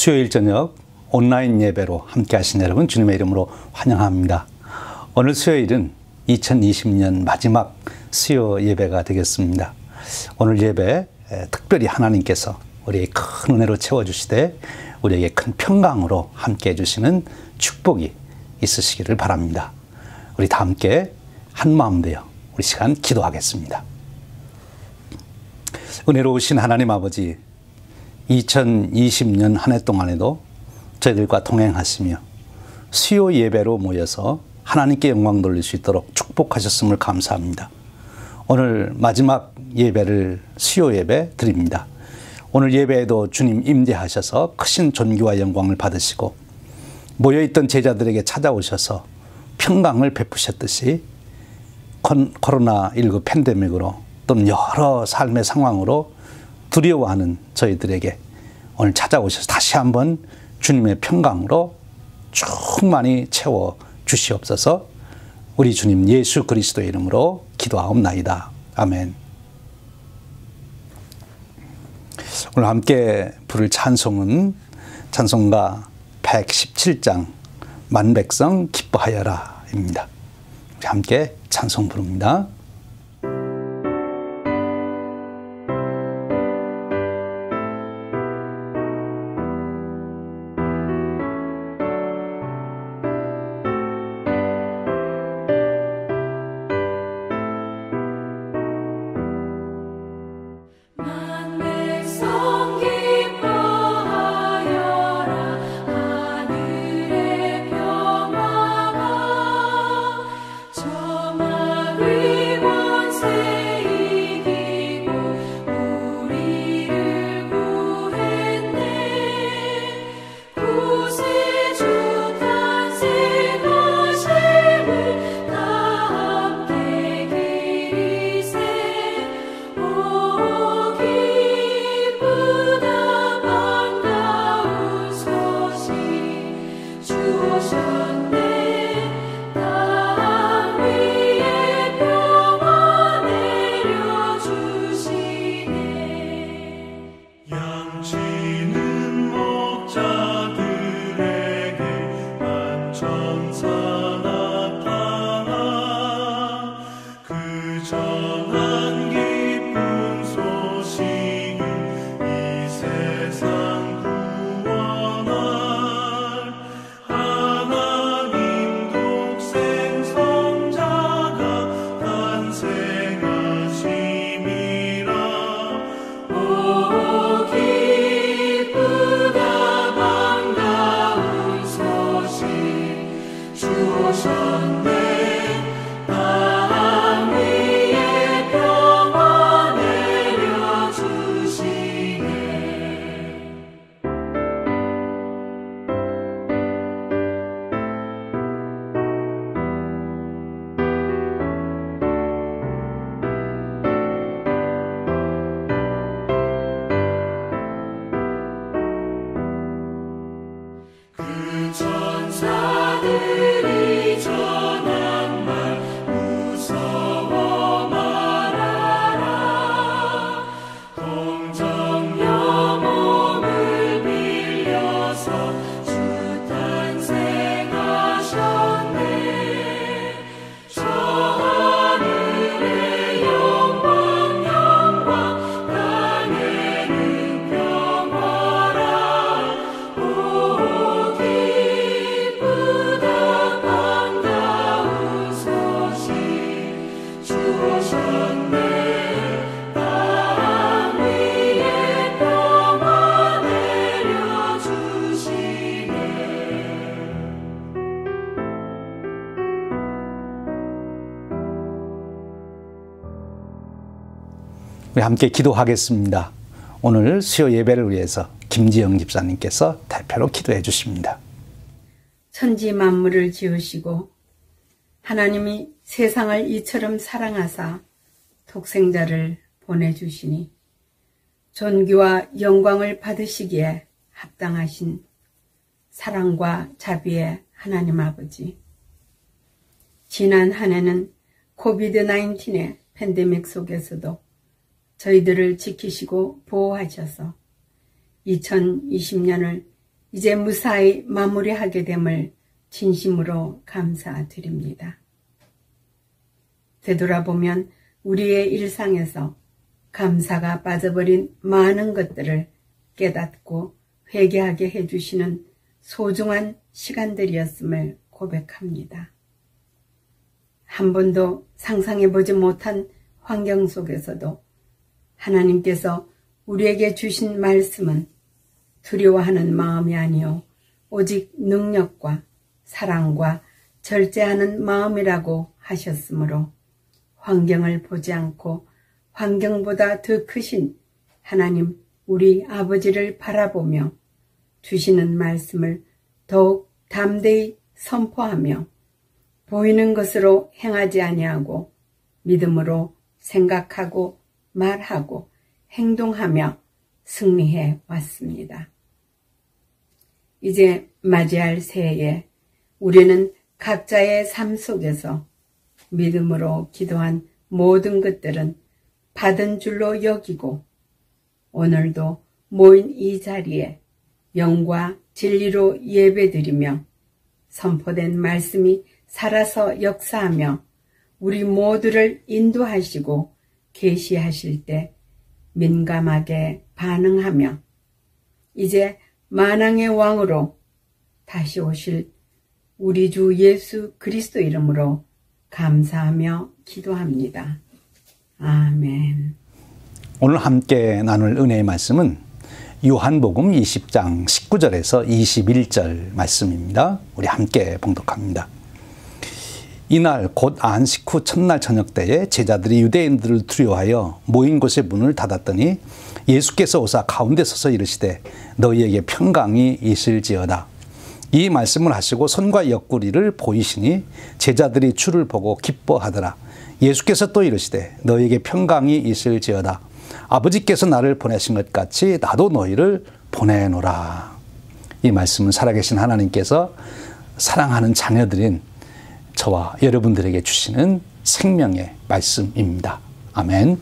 수요일 저녁 온라인 예배로 함께 하신 여러분 주님의 이름으로 환영합니다. 오늘 수요일은 2020년 마지막 수요 예배가 되겠습니다. 오늘 예배 특별히 하나님께서 우리에게 큰 은혜로 채워주시되 우리에게 큰 평강으로 함께 해주시는 축복이 있으시기를 바랍니다. 우리 다 함께 한마음 되어 우리 시간 기도하겠습니다. 은혜로우신 하나님 아버지, 2020년 한 해 동안에도 저희들과 동행하시며 수요 예배로 모여서 하나님께 영광 돌릴 수 있도록 축복하셨음을 감사합니다. 오늘 마지막 예배를 수요 예배 드립니다. 오늘 예배에도 주님 임재하셔서 크신 존귀와 영광을 받으시고 모여있던 제자들에게 찾아오셔서 평강을 베푸셨듯이 코로나19 팬데믹으로 또는 여러 삶의 상황으로 두려워하는 저희들에게 오늘 찾아오셔서 다시 한번 주님의 평강으로 충만히 채워 주시옵소서. 우리 주님 예수 그리스도의 이름으로 기도하옵나이다. 아멘. 오늘 함께 부를 찬송은 찬송가 117장 만백성 기뻐하여라 입니다. 우리 함께 찬송 부릅니다. 우리 함께 기도하겠습니다. 오늘 수요 예배를 위해서 김지영 집사님께서 대표로 기도해 주십니다. 천지 만물을 지으시고 하나님이 세상을 이처럼 사랑하사 독생자를 보내주시니 존귀와 영광을 받으시기에 합당하신 사랑과 자비의 하나님 아버지, 지난 한 해는 코비드-19의 팬데믹 속에서도 저희들을 지키시고 보호하셔서 2020년을 이제 무사히 마무리하게 됨을 진심으로 감사드립니다. 되돌아보면 우리의 일상에서 감사가 빠져버린 많은 것들을 깨닫고 회개하게 해주시는 소중한 시간들이었음을 고백합니다. 한 번도 상상해보지 못한 환경 속에서도 하나님께서 우리에게 주신 말씀은 두려워하는 마음이 아니요 오직 능력과 사랑과 절제하는 마음이라고 하셨으므로 환경을 보지 않고 환경보다 더 크신 하나님 우리 아버지를 바라보며 주시는 말씀을 더욱 담대히 선포하며 보이는 것으로 행하지 아니하고 믿음으로 생각하고 말하고 행동하며 승리해 왔습니다. 이제 맞이할 새해에 우리는 각자의 삶 속에서 믿음으로 기도한 모든 것들은 받은 줄로 여기고 오늘도 모인 이 자리에 영과 진리로 예배드리며 선포된 말씀이 살아서 역사하며 우리 모두를 인도하시고 계시하실 때 민감하게 반응하며 이제 만왕의 왕으로 다시 오실 우리 주 예수 그리스도 이름으로 감사하며 기도합니다. 아멘. 오늘 함께 나눌 은혜의 말씀은 요한복음 20장 19절에서 21절 말씀입니다. 우리 함께 봉독합니다. 이날 곧 안식 후 첫날 저녁 때에 제자들이 유대인들을 두려워하여 모인 곳의 문을 닫았더니 예수께서 오사 가운데 서서 이르시되 너희에게 평강이 있을지어다. 이 말씀을 하시고 손과 옆구리를 보이시니 제자들이 주를 보고 기뻐하더라. 예수께서 또 이르시되 너희에게 평강이 있을지어다. 아버지께서 나를 보내신 것 같이 나도 너희를 보내노라. 이 말씀은 살아계신 하나님께서 사랑하는 자녀들인 저와 여러분들에게 주시는 생명의 말씀입니다. 아멘.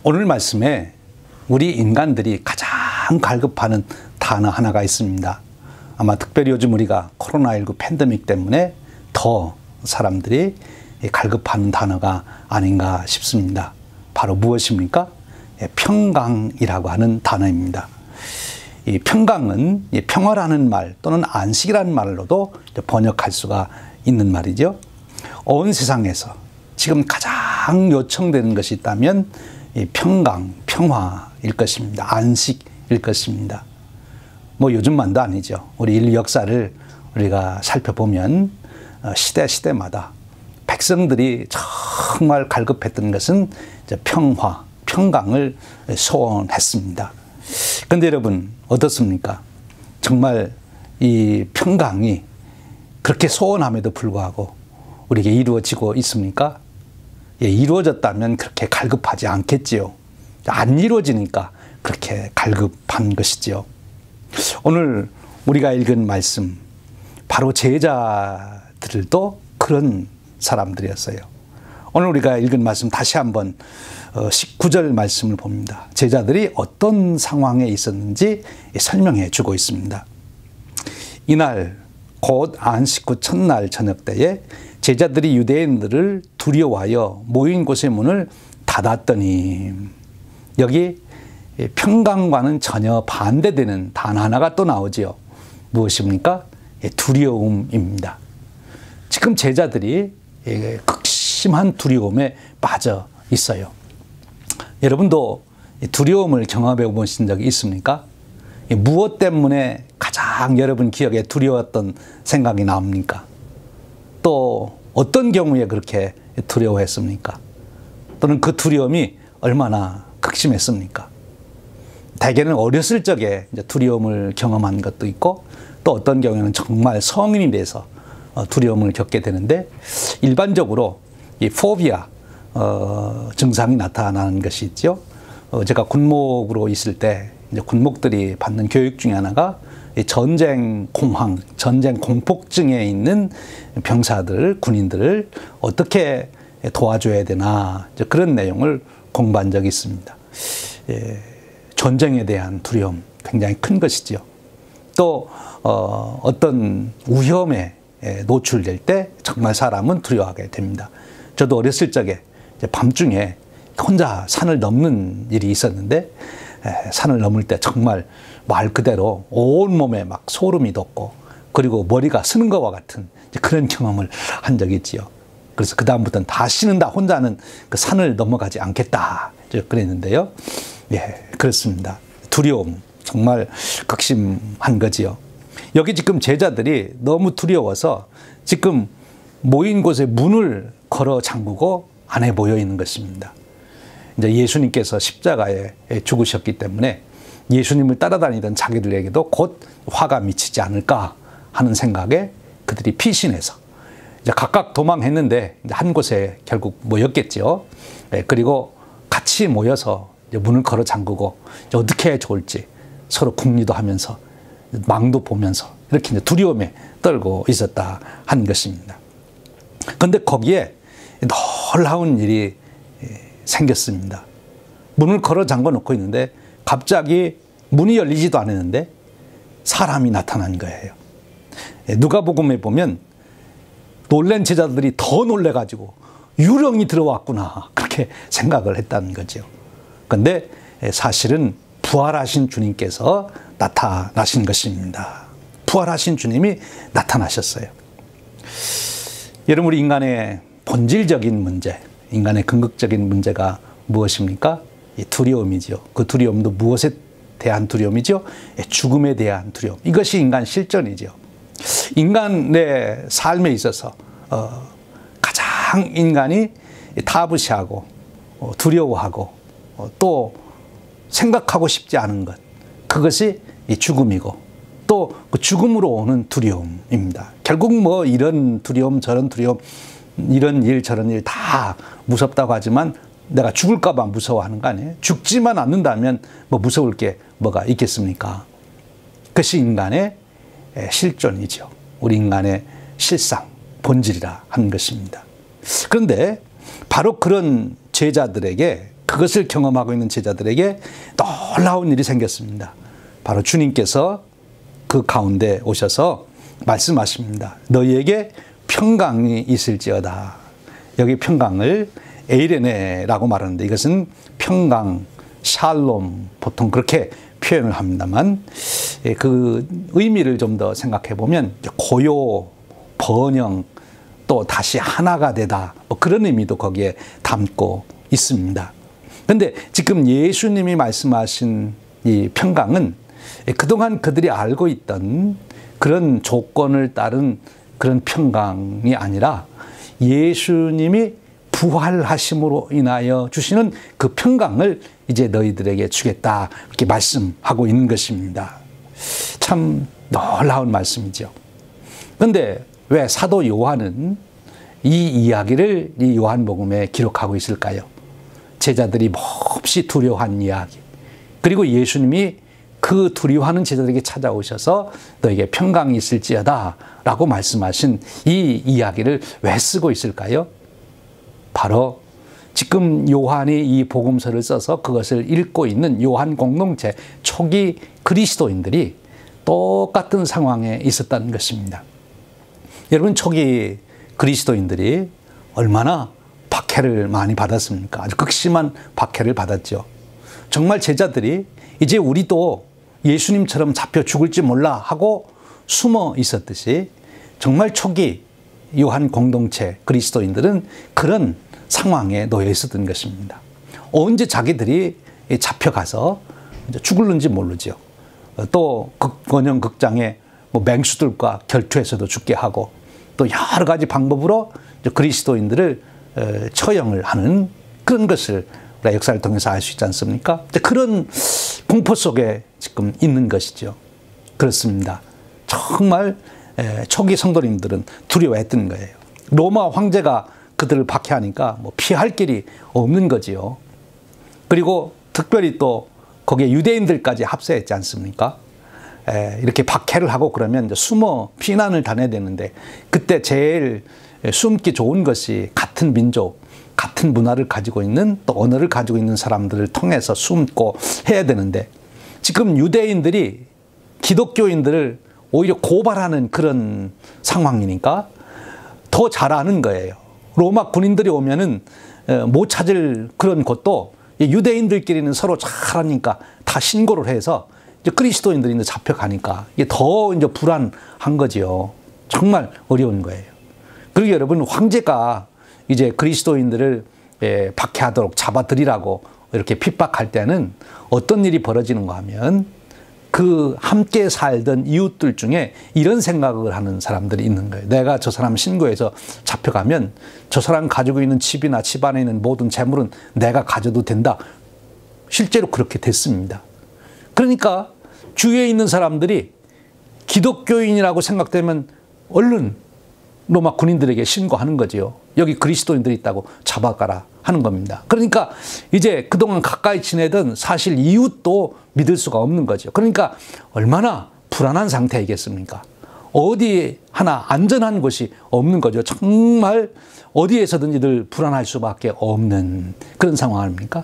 오늘 말씀에 우리 인간들이 가장 갈급하는 단어 하나가 있습니다. 아마 특별히 요즘 우리가 코로나19 팬데믹 때문에 더 사람들이 갈급하는 단어가 아닌가 싶습니다. 바로 무엇입니까? 평강이라고 하는 단어입니다. 이 평강은 평화라는 말 또는 안식이라는 말로도 번역할 수가 있는 말이죠. 온 세상에서 지금 가장 요청되는 것이 있다면 평강, 평화일 것입니다. 안식일 것입니다. 뭐 요즘만도 아니죠. 우리 인류 역사를 우리가 살펴보면 시대마다 백성들이 정말 갈급했던 것은 평화, 평강을 소원했습니다. 그런데 여러분 어떻습니까? 정말 이 평강이 그렇게 소원함에도 불구하고 우리에게 이루어지고 있습니까? 이루어졌다면 그렇게 갈급하지 않겠지요. 안 이루어지니까 그렇게 갈급한 것이지요. 오늘 우리가 읽은 말씀, 바로 제자들도 그런 사람들이었어요. 오늘 우리가 읽은 말씀 다시 한번 19절 말씀을 봅니다. 제자들이 어떤 상황에 있었는지 설명해 주고 있습니다. 이날 곧 안식 후 첫날 저녁 때에 제자들이 유대인들을 두려워하여 모인 곳의 문을 닫았더니, 여기 평강과는 전혀 반대되는 단어 하나가 또 나오지요. 무엇입니까? 두려움입니다. 지금 제자들이 극심한 두려움에 빠져 있어요. 여러분도 두려움을 경험해 보신 적이 있습니까? 무엇 때문에 가장 여러분 기억에 두려웠던 생각이 나옵니까? 또 어떤 경우에 그렇게 두려워했습니까? 또는 그 두려움이 얼마나 극심했습니까? 대개는 어렸을 적에 두려움을 경험한 것도 있고, 또 어떤 경우에는 정말 성인이 돼서 두려움을 겪게 되는데, 일반적으로 이 포비아 증상이 나타나는 것이 있죠. 제가 군목으로 있을 때 이제 군목들이 받는 교육 중에 하나가 이 전쟁 공황, 전쟁 공포증에 있는 병사들, 군인들을 어떻게 도와줘야 되나, 그런 내용을 공부한 적이 있습니다. 전쟁에 대한 두려움 굉장히 큰 것이지요. 또 어떤 위험에 노출될 때 정말 사람은 두려워하게 됩니다. 저도 어렸을 적에 밤중에 혼자 산을 넘는 일이 있었는데, 산을 넘을 때 정말 말 그대로 온몸에 막 소름이 돋고, 그리고 머리가 쓰는 것과 같은 그런 경험을 한 적이 있지요. 그래서 그 다음부터는 다시는 혼자는 그 산을 넘어가지 않겠다 그랬는데요. 그렇습니다. 두려움 정말 극심한 거지요. 여기 지금 제자들이 너무 두려워서 지금 모인 곳에 문을 걸어 잠그고 안에 모여 있는 것입니다. 이제 예수님께서 십자가에 죽으셨기 때문에 예수님을 따라다니던 자기들에게도 곧 화가 미치지 않을까 하는 생각에 그들이 피신해서 이제 각각 도망했는데 이제 한 곳에 결국 모였겠죠. 그리고 같이 모여서 이제 문을 걸어 잠그고 이제 어떻게 해야 좋을지 서로 궁리도 하면서 망도 보면서 이렇게 이제 두려움에 떨고 있었다 하는 것입니다. 그런데 거기에 놀라운 일이 생겼습니다. 문을 걸어 잠궈 놓고 있는데 갑자기 문이 열리지도 않았는데 사람이 나타난 거예요. 누가복음에 보면 놀란 제자들이 더 놀래가지고 유령이 들어왔구나 그렇게 생각을 했다는 거죠. 그런데 사실은 부활하신 주님께서 나타나신 것입니다. 부활하신 주님이 나타나셨어요. 여러분, 우리 인간의 본질적인 문제, 인간의 궁극적인 문제가 무엇입니까? 이 두려움이죠. 그 두려움도 무엇에 대한 두려움이죠? 죽음에 대한 두려움. 이것이 인간 실존이죠. 인간의 삶에 있어서 가장 인간이 타부시하고 두려워하고 또 생각하고 싶지 않은 것, 그것이 이 죽음이고 또 그 죽음으로 오는 두려움입니다. 결국 뭐 이런 두려움 저런 두려움, 이런 일 저런 일 다 무섭다고 하지만 내가 죽을까 봐 무서워하는 거 아니에요? 죽지만 않는다면 뭐 무서울 게 뭐가 있겠습니까? 그것이 인간의 실존이죠. 우리 인간의 실상, 본질이라 하는 것입니다. 그런데 바로 그런 제자들에게, 그것을 경험하고 있는 제자들에게 놀라운 일이 생겼습니다. 바로 주님께서 그 가운데 오셔서 말씀하십니다. 너희에게 평강이 있을지어다. 여기 평강을 에이레네라고 말하는데 이것은 평강, 샬롬, 보통 그렇게 표현을 합니다만 그 의미를 좀 더 생각해 보면 고요, 번영, 또 다시 하나가 되다, 뭐 그런 의미도 거기에 담고 있습니다. 그런데 지금 예수님이 말씀하신 이 평강은 그동안 그들이 알고 있던 그런 조건을 따른 그런 평강이 아니라 예수님이 부활하심으로 인하여 주시는 그 평강을 이제 너희들에게 주겠다, 이렇게 말씀하고 있는 것입니다. 참 놀라운 말씀이죠. 그런데 왜 사도 요한은 이 이야기를 이 요한복음에 기록하고 있을까요? 제자들이 몹시 두려워한 이야기, 그리고 예수님이 그 두려워하는 제자들에게 찾아오셔서 너에게 평강이 있을지어다 라고 말씀하신 이 이야기를 왜 쓰고 있을까요? 바로 지금 요한이 이 복음서를 써서 그것을 읽고 있는 요한 공동체 초기 그리스도인들이 똑같은 상황에 있었다는 것입니다. 여러분, 초기 그리스도인들이 얼마나 박해를 많이 받았습니까? 아주 극심한 박해를 받았죠. 정말 제자들이 이제 우리도 예수님처럼 잡혀 죽을지 몰라 하고 숨어 있었듯이 정말 초기 요한 공동체 그리스도인들은 그런 상황에 놓여 있었던 것입니다. 언제 자기들이 잡혀가서 죽을는지 모르죠. 또 원형 극장에 뭐 맹수들과 결투해서도 죽게 하고 또 여러 가지 방법으로 그리스도인들을 처형을 하는 그런 것을 우리가 역사를 통해서 알 수 있지 않습니까? 그런 공포 속에 지금 있는 것이죠. 그렇습니다. 정말 초기 성도님들은 두려워했던 거예요. 로마 황제가 그들을 박해하니까 뭐 피할 길이 없는 거지요. 그리고 특별히 또 거기에 유대인들까지 합세했지 않습니까? 이렇게 박해를 하고 그러면 이제 숨어 피난을 다녀야 되는데, 그때 제일 숨기 좋은 것이 같은 민족, 같은 문화를 가지고 있는, 또 언어를 가지고 있는 사람들을 통해서 숨고 해야 되는데, 지금 유대인들이 기독교인들을 오히려 고발하는 그런 상황이니까 더 잘 아는 거예요. 로마 군인들이 오면은 못 찾을 그런 곳도 유대인들끼리는 서로 잘 아니까 다 신고를 해서 이제 그리스도인들이 이제 잡혀가니까 이게 더 이제 불안한 거지요. 정말 어려운 거예요. 그리고 여러분, 황제가 이제 그리스도인들을 박해하도록 잡아들이라고 이렇게 핍박할 때는 어떤 일이 벌어지는가 하면, 그 함께 살던 이웃들 중에 이런 생각을 하는 사람들이 있는 거예요. 내가 저 사람 신고해서 잡혀가면 저 사람 가지고 있는 집이나 집안에 있는 모든 재물은 내가 가져도 된다. 실제로 그렇게 됐습니다. 그러니까 주위에 있는 사람들이 기독교인이라고 생각되면 얼른 로마 군인들에게 신고하는 거지요. 여기 그리스도인들이 있다고 잡아가라 하는 겁니다. 그러니까 이제 그동안 가까이 지내던 사실 이웃도 믿을 수가 없는 거죠. 그러니까 얼마나 불안한 상태이겠습니까? 어디 하나 안전한 곳이 없는 거죠. 정말 어디에서든지 늘 불안할 수밖에 없는 그런 상황 아닙니까?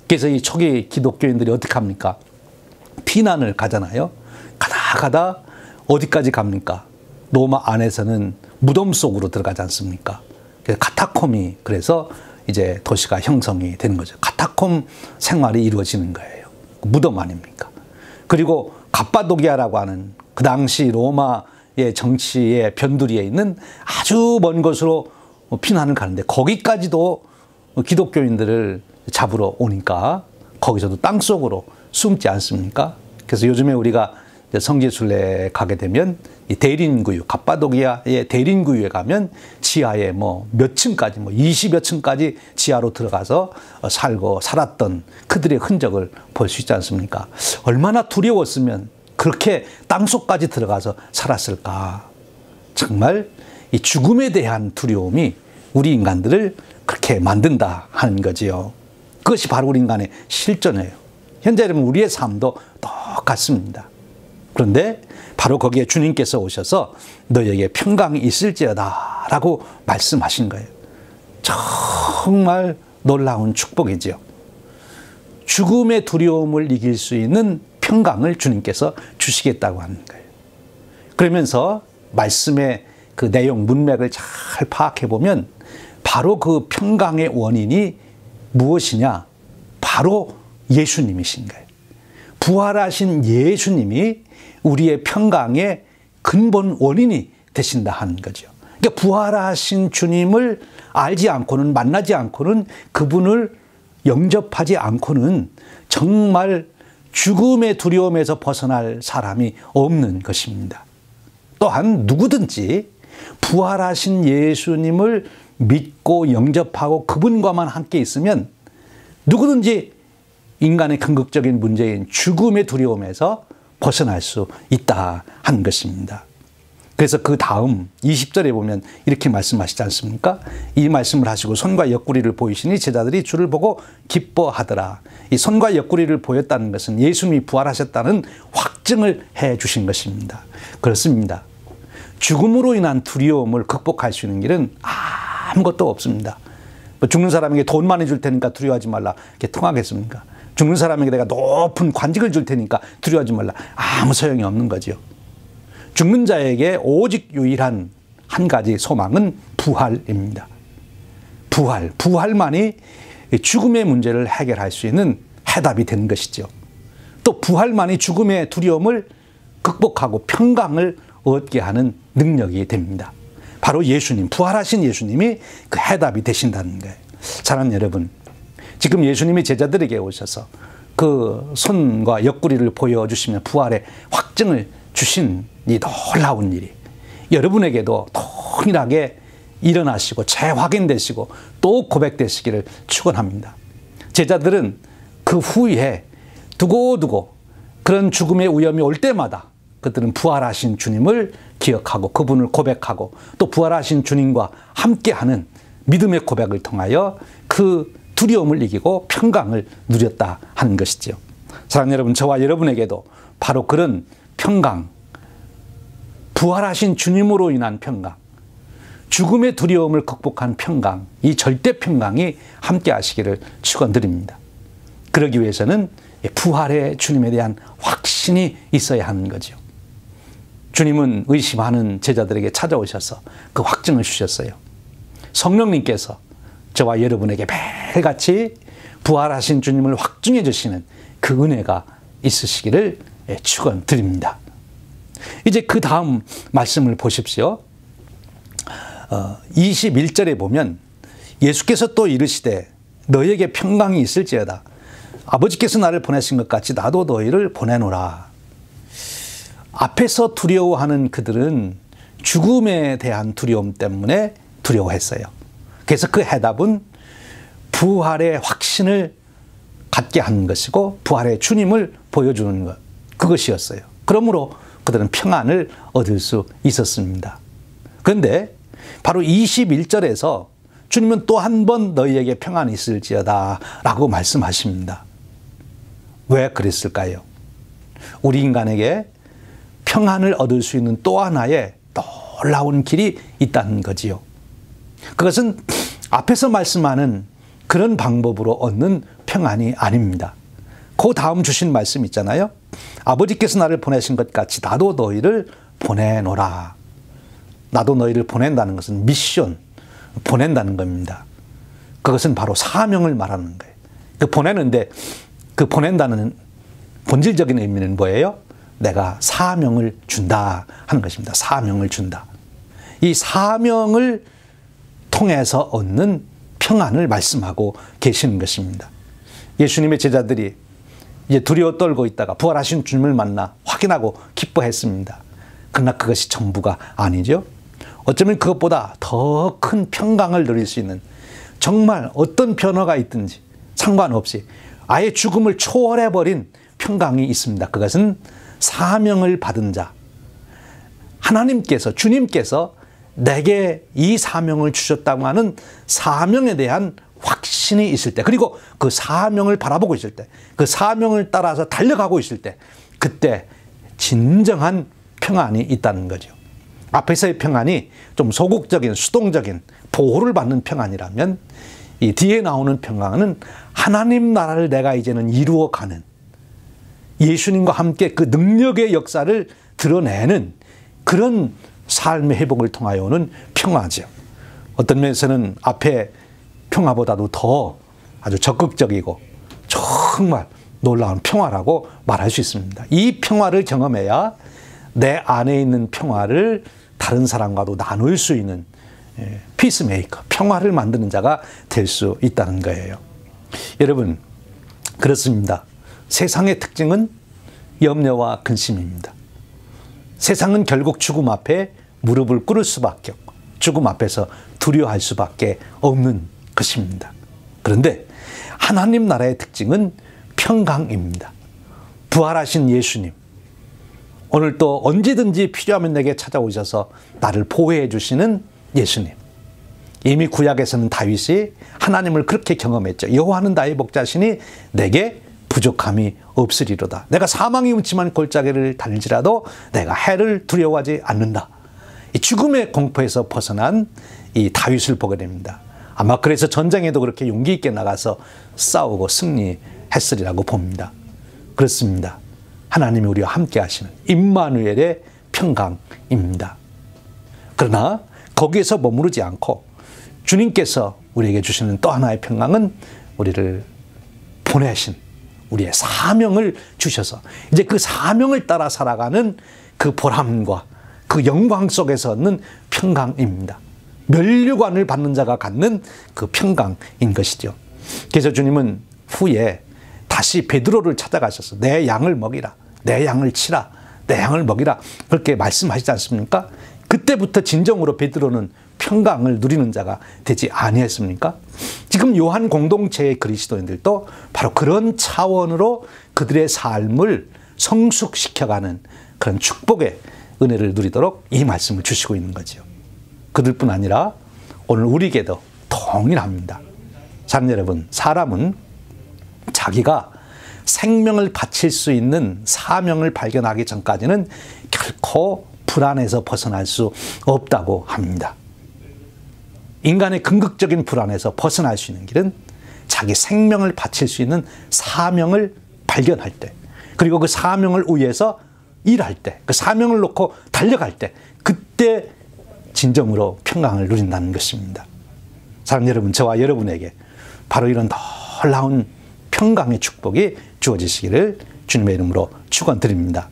그래서 이 초기 기독교인들이 어떻게 합니까? 피난을 가잖아요. 가다 어디까지 갑니까? 로마 안에서는 무덤 속으로 들어가지 않습니까? 그래서 카타콤이, 그래서 이제 도시가 형성이 되는 거죠. 카타콤 생활이 이루어지는 거예요. 무덤 아닙니까? 그리고 갑바도기아라고 하는 그 당시 로마의 정치의 변두리에 있는 아주 먼 곳으로 피난을 가는데, 거기까지도 기독교인들을 잡으러 오니까 거기서도 땅속으로 숨지 않습니까? 그래서 요즘에 우리가 성지순례 가게 되면 이 대린구유, 갑바도기아의 대린구유에 가면 지하에 뭐 몇 층까지, 뭐 20여 층까지 지하로 들어가서 살았던 그들의 흔적을 볼 수 있지 않습니까? 얼마나 두려웠으면 그렇게 땅속까지 들어가서 살았을까. 정말 이 죽음에 대한 두려움이 우리 인간들을 그렇게 만든다 하는 거지요. 그것이 바로 우리 인간의 실존이에요. 현재 여러분, 우리의 삶도 똑같습니다. 그런데 바로 거기에 주님께서 오셔서 너희에게 평강이 있을지어다 라고 말씀하신 거예요. 정말 놀라운 축복이지요. 죽음의 두려움을 이길 수 있는 평강을 주님께서 주시겠다고 하는 거예요. 그러면서 말씀의 그 내용, 문맥을 잘 파악해 보면 바로 그 평강의 원인이 무엇이냐? 바로 예수님이신 거예요. 부활하신 예수님이 우리의 평강의 근본 원인이 되신다 하는 거죠. 그러니까 부활하신 주님을 알지 않고는, 만나지 않고는, 그분을 영접하지 않고는 정말 죽음의 두려움에서 벗어날 사람이 없는 것입니다. 또한 누구든지 부활하신 예수님을 믿고 영접하고 그분과만 함께 있으면 누구든지 인간의 궁극적인 문제인 죽음의 두려움에서 벗어날 수 있다 하는 것입니다. 그래서 그 다음 20절에 보면 이렇게 말씀하시지 않습니까? 이 말씀을 하시고 손과 옆구리를 보이시니 제자들이 주를 보고 기뻐하더라. 이 손과 옆구리를 보였다는 것은 예수님이 부활하셨다는 확증을 해 주신 것입니다. 그렇습니다. 죽음으로 인한 두려움을 극복할 수 있는 길은 아무것도 없습니다. 죽는 사람에게 돈 많이 줄 테니까 두려워하지 말라, 이렇게 통하겠습니까? 죽는 사람에게 내가 높은 관직을 줄 테니까 두려워하지 말라, 아무 소용이 없는 거죠. 죽는 자에게 오직 유일한 한 가지 소망은 부활입니다. 부활만이 죽음의 문제를 해결할 수 있는 해답이 되는 것이죠. 또 부활만이 죽음의 두려움을 극복하고 평강을 얻게 하는 능력이 됩니다. 바로 예수님, 부활하신 예수님이 그 해답이 되신다는 거예요. 사랑하는 여러분, 지금 예수님이 제자들에게 오셔서 그 손과 옆구리를 보여주시며 부활의 확증을 주신 이 놀라운 일이 여러분에게도 동일하게 일어나시고 재확인되시고 또 고백되시기를 축원합니다. 제자들은 그 후에 두고두고 그런 죽음의 위험이 올 때마다 그들은 부활하신 주님을 기억하고 그분을 고백하고 또 부활하신 주님과 함께하는 믿음의 고백을 통하여 그 두려움을 이기고 평강을 누렸다 하는 것이죠. 사랑하는 여러분, 저와 여러분에게도 바로 그런 평강, 부활하신 주님으로 인한 평강, 죽음의 두려움을 극복한 평강, 이 절대 평강이 함께 하시기를 축원드립니다. 그러기 위해서는 부활의 주님에 대한 확신이 있어야 하는 거죠. 주님은 의심하는 제자들에게 찾아오셔서 그 확증을 주셨어요. 성령님께서 저와 여러분에게 매일같이 부활하신 주님을 확증해 주시는 그 은혜가 있으시기를 축원드립니다. 이제 그 다음 말씀을 보십시오. 21절에 보면 예수께서 또 이르시되 너희에게 평강이 있을지어다. 아버지께서 나를 보내신 것 같이 나도 너희를 보내노라. 앞에서 두려워하는 그들은 죽음에 대한 두려움 때문에 두려워했어요. 그래서 그 해답은 부활의 확신을 갖게 하는 것이고 부활의 주님을 보여주는 것, 그것이었어요. 그러므로 그들은 평안을 얻을 수 있었습니다. 그런데 바로 21절에서 주님은 또 한 번 너희에게 평안이 있을지어다 라고 말씀하십니다. 왜 그랬을까요? 우리 인간에게 평안을 얻을 수 있는 또 하나의 놀라운 길이 있다는 거지요. 그것은 앞에서 말씀하는 그런 방법으로 얻는 평안이 아닙니다. 그 다음 주신 말씀 있잖아요. 아버지께서 나를 보내신 것 같이 나도 너희를 보내노라. 나도 너희를 보낸다는 것은 미션, 보낸다는 겁니다. 그것은 바로 사명을 말하는 거예요. 그 보내는데 그 보낸다는 본질적인 의미는 뭐예요? 내가 사명을 준다 하는 것입니다. 사명을 준다. 이 사명을 통해서 얻는 평안을 말씀하고 계시는 것입니다. 예수님의 제자들이 이제 두려워 떨고 있다가 부활하신 주님을 만나 확인하고 기뻐했습니다. 그러나 그것이 전부가 아니죠. 어쩌면 그것보다 더 큰 평강을 누릴 수 있는, 정말 어떤 변화가 있든지 상관없이 아예 죽음을 초월해버린 평강이 있습니다. 그것은 사명을 받은 자, 하나님께서, 주님께서 내게 이 사명을 주셨다고 하는 사명에 대한 확신이 있을 때, 그리고 그 사명을 바라보고 있을 때, 그 사명을 따라서 달려가고 있을 때, 그때 진정한 평안이 있다는 거죠. 앞에서의 평안이 좀 소극적인, 수동적인 보호를 받는 평안이라면 이 뒤에 나오는 평안은 하나님 나라를 내가 이제는 이루어가는, 예수님과 함께 그 능력의 역사를 드러내는 그런 삶의 회복을 통하여 오는 평화죠. 어떤 면에서는 앞에 평화보다도 더 아주 적극적이고 정말 놀라운 평화라고 말할 수 있습니다. 이 평화를 경험해야 내 안에 있는 평화를 다른 사람과도 나눌 수 있는 피스메이커, 평화를 만드는 자가 될 수 있다는 거예요. 여러분, 그렇습니다. 세상의 특징은 염려와 근심입니다. 세상은 결국 죽음 앞에 무릎을 꿇을 수밖에 없고 죽음 앞에서 두려워할 수밖에 없는 것입니다. 그런데 하나님 나라의 특징은 평강입니다. 부활하신 예수님, 오늘 또 언제든지 필요하면 내게 찾아오셔서 나를 보호해 주시는 예수님. 이미 구약에서는 다윗이 하나님을 그렇게 경험했죠. 여호와는 나의 목자시니 내게 부족함이 없으리로다. 내가 사망의 음침한 골짜기를 달지라도 내가 해를 두려워하지 않는다. 이 죽음의 공포에서 벗어난 이 다윗을 보게 됩니다. 아마 그래서 전쟁에도 그렇게 용기 있게 나가서 싸우고 승리했으리라고 봅니다. 그렇습니다. 하나님이 우리와 함께 하시는 임마누엘의 평강입니다. 그러나 거기에서 머무르지 않고 주님께서 우리에게 주시는 또 하나의 평강은 우리를 보내신 우리의 사명을 주셔서 이제 그 사명을 따라 살아가는 그 보람과 그 영광 속에서 얻는 평강입니다. 면류관을 받는 자가 갖는 그 평강인 것이죠. 그래서 주님은 후에 다시 베드로를 찾아가셔서 내 양을 먹이라, 내 양을 치라, 내 양을 먹이라 그렇게 말씀하시지 않습니까? 그때부터 진정으로 베드로는 평강을 누리는 자가 되지 아니했습니까? 지금 요한 공동체의 그리스도인들도 바로 그런 차원으로 그들의 삶을 성숙시켜가는 그런 축복의 은혜를 누리도록 이 말씀을 주시고 있는 거죠. 그들뿐 아니라 오늘 우리에게도 동일합니다. 사랑 여러분, 사람은 자기가 생명을 바칠 수 있는 사명을 발견하기 전까지는 결코 불안에서 벗어날 수 없다고 합니다. 인간의 궁극적인 불안에서 벗어날 수 있는 길은 자기 생명을 바칠 수 있는 사명을 발견할 때, 그리고 그 사명을 위해서 일할 때, 그 사명을 놓고 달려갈 때, 그때 진정으로 평강을 누린다는 것입니다. 사랑 여러분, 저와 여러분에게 바로 이런 놀라운 평강의 축복이 주어지시기를 주님의 이름으로 축원드립니다.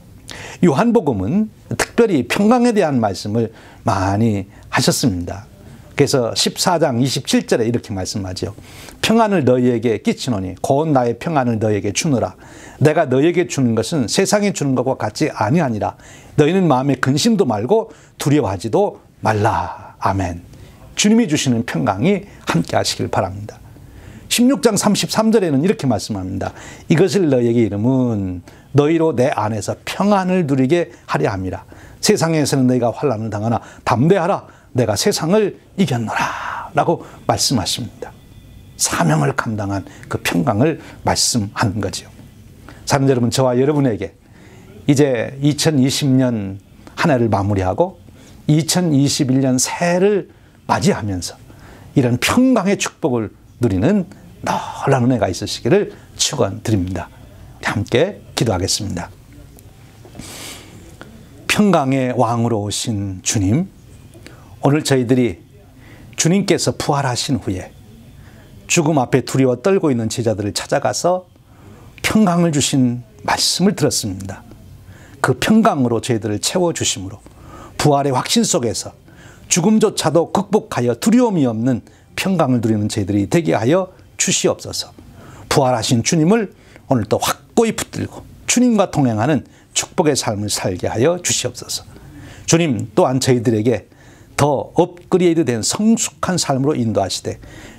요한복음은 특별히 평강에 대한 말씀을 많이 하셨습니다. 그래서 14장 27절에 이렇게 말씀하죠. 평안을 너희에게 끼치노니 곧 나의 평안을 너희에게 주노라. 내가 너희에게 주는 것은 세상에 주는 것과 같이 아니하니라. 너희는 마음에 근심도 말고 두려워하지도 말라. 아멘. 주님이 주시는 평강이 함께 하시길 바랍니다. 16장 33절에는 이렇게 말씀합니다. 이것을 너희에게 이름은 너희로 내 안에서 평안을 누리게 하려 함이라. 세상에서는 너희가 환난을 당하나 담대하라. 내가 세상을 이겼노라. 라고 말씀하십니다. 사명을 감당한 그 평강을 말씀하는 거죠. 사랑 여러분, 저와 여러분에게 이제 2020년 한 해를 마무리하고 2021년 새해를 맞이하면서 이런 평강의 축복을 누리는 놀라운 은혜가 있으시기를 축원드립니다. 함께 기도하겠습니다. 평강의 왕으로 오신 주님, 오늘 저희들이 주님께서 부활하신 후에 죽음 앞에 두려워 떨고 있는 제자들을 찾아가서 평강을 주신 말씀을 들었습니다. 그 평강으로 저희들을 채워주심으로 부활의 확신 속에서 죽음조차도 극복하여 두려움이 없는 평강을 누리는 저희들이 되게 하여 주시옵소서. 부활하신 주님을 오늘 또 확고히 붙들고 주님과 동행하는 축복의 삶을 살게 하여 주시옵소서. 주님 또한 저희들에게 더 업그레이드된 성숙한 삶으로 인도하시되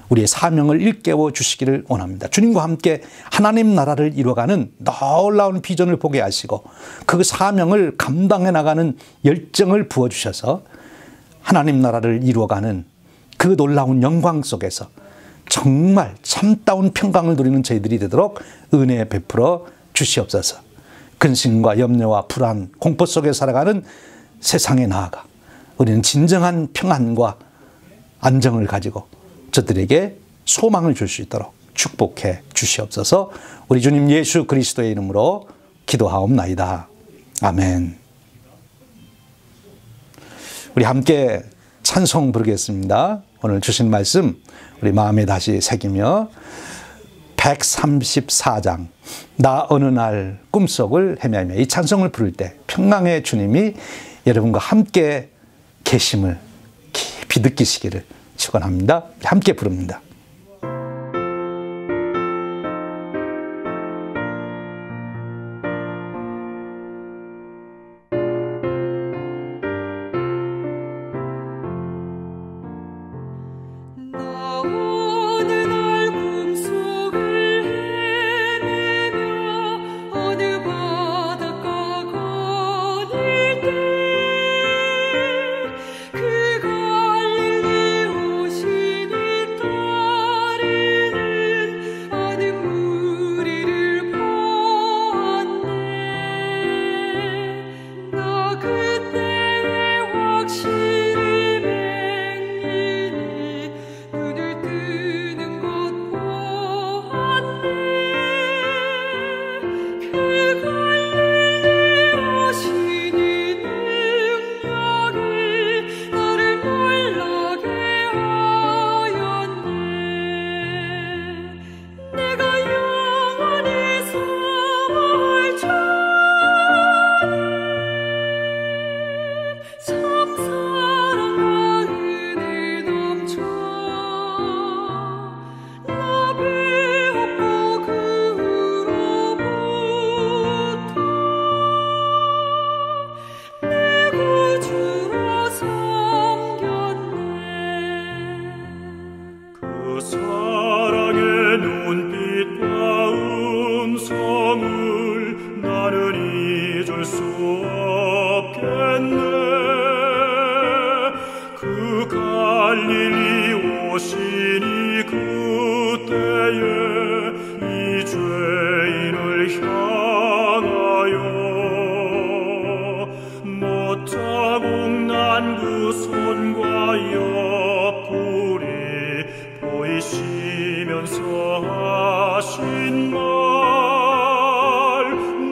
우리의 사명을 일깨워 주시기를 원합니다. 주님과 함께 하나님 나라를 이루어가는 놀라운 비전을 보게 하시고 그 사명을 감당해 나가는 열정을 부어주셔서 하나님 나라를 이루어가는 그 놀라운 영광 속에서 정말 참다운 평강을 누리는 저희들이 되도록 은혜 베풀어 주시옵소서. 근심과 염려와 불안, 공포 속에 살아가는 세상에 나아가 우리는 진정한 평안과 안정을 가지고 저들에게 소망을 줄 수 있도록 축복해 주시옵소서. 우리 주님 예수 그리스도의 이름으로 기도하옵나이다. 아멘. 우리 함께 찬송 부르겠습니다. 오늘 주신 말씀 우리 마음에 다시 새기며 134장 나 어느 날 꿈속을 헤매며 이 찬송을 부를 때 평강의 주님이 여러분과 함께 계심을 깊이 느끼시기를 축원합니다. 함께 부릅니다. 그 갈릴리 오시니 갈릴리 오시니 그때에 이 죄인을 향하여 못자국 난 그 손과 옆구리 보이시면서 하신 말,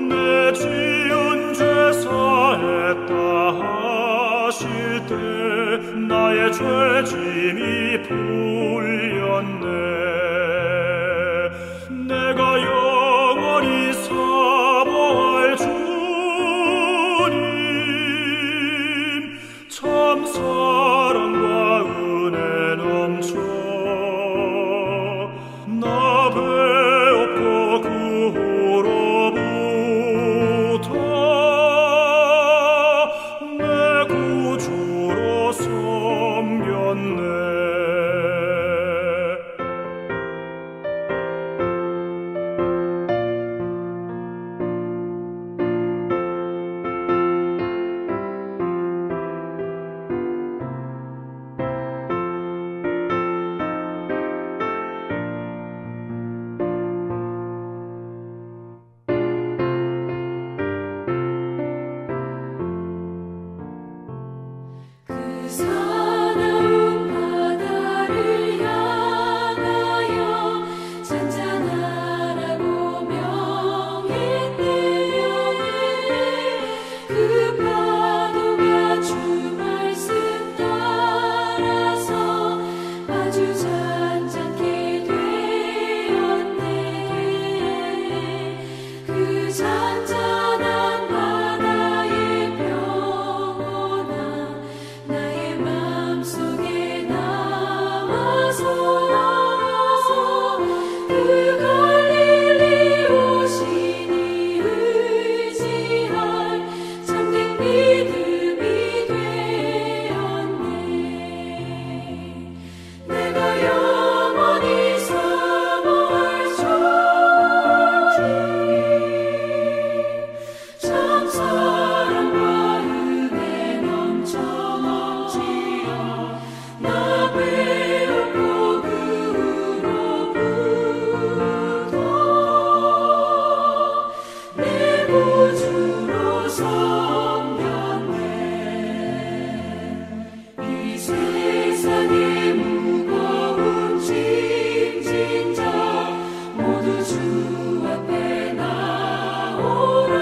내 지은 죄 사했다 하실 때 나의 죄짐이 풀렸네. 내가 영원히 사모할 주님, 참 사랑과 은혜 넘쳐 나 배웠고 그 후로부터 내 구주로 섬겼네. 그 사나운 바다를 향하여 잔잔하라고 명했네. 그 파도가 주 말씀 따라서 아주 잔잔케 되었네. 그 잔잔한 바다의 평온아 나의 마음속에 남아서 그 갈릴리 오시니 의지할 참된 믿음이 되었네. 내가 영원히 사모할 주님, 참 사랑과 은혜 넘쳐 넘치어 나 배웠고 그 후로부터 내 구주로 섬겼네. 이 세상의 무거운 짐진 자 모두 주 앞에 나오라.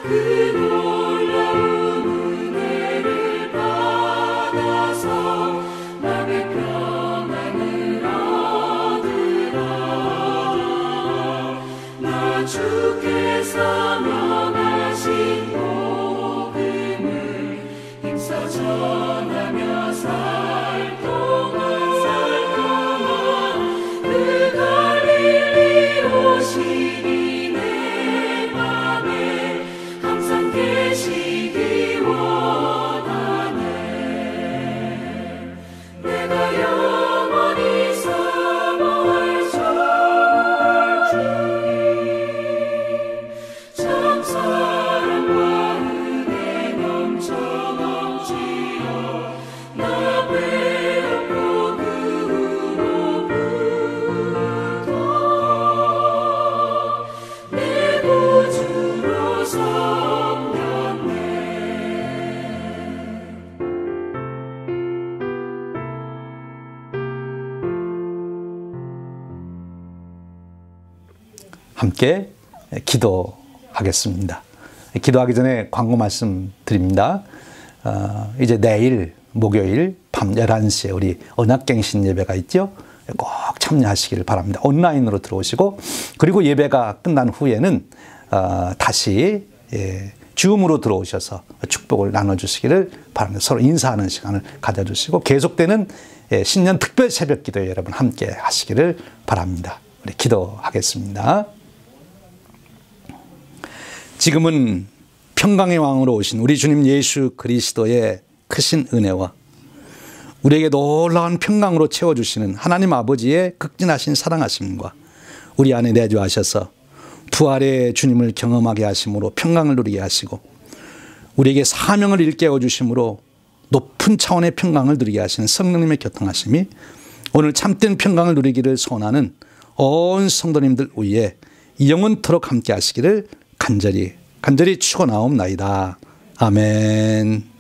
그 놀라운 은혜를 받아서 마음의 평안을 얻으라. 나 주께서 명하신 복음을 힘써 전하며 살 동안 그 갈릴리 오시니 내 맘에 항상 계시기 원하네. 내가 영원히 사모할 주님, 참 사랑과 은혜 넘쳐 넘치어 나 배웠고 그 후로부터 내 구주로 섬겼네. 함께 기도하겠습니다. 기도하기 전에 광고 말씀 드립니다. 이제 내일 목요일 밤 11시에 우리 언약갱신 예배가 있죠. 꼭 참여하시길 바랍니다. 온라인으로 들어오시고, 그리고 예배가 끝난 후에는 다시 줌으로 들어오셔서 축복을 나눠주시기를 바랍니다. 서로 인사하는 시간을 가져주시고, 계속되는 신년 특별 새벽 기도에 여러분 함께 하시기를 바랍니다. 우리 기도하겠습니다. 지금은 평강의 왕으로 오신 우리 주님 예수 그리스도의 크신 은혜와 우리에게 놀라운 평강으로 채워주시는 하나님 아버지의 극진하신 사랑하심과 우리 안에 내주하셔서 부활의 주님을 경험하게 하심으로 평강을 누리게 하시고, 우리에게 사명을 일깨워 주심으로 높은 차원의 평강을 누리게 하시는 성령님의 교통하심이 오늘 참된 평강을 누리기를 소원하는 온 성도님들 위에 영원토록 함께 하시기를 간절히 축원하옵나이다. 아멘.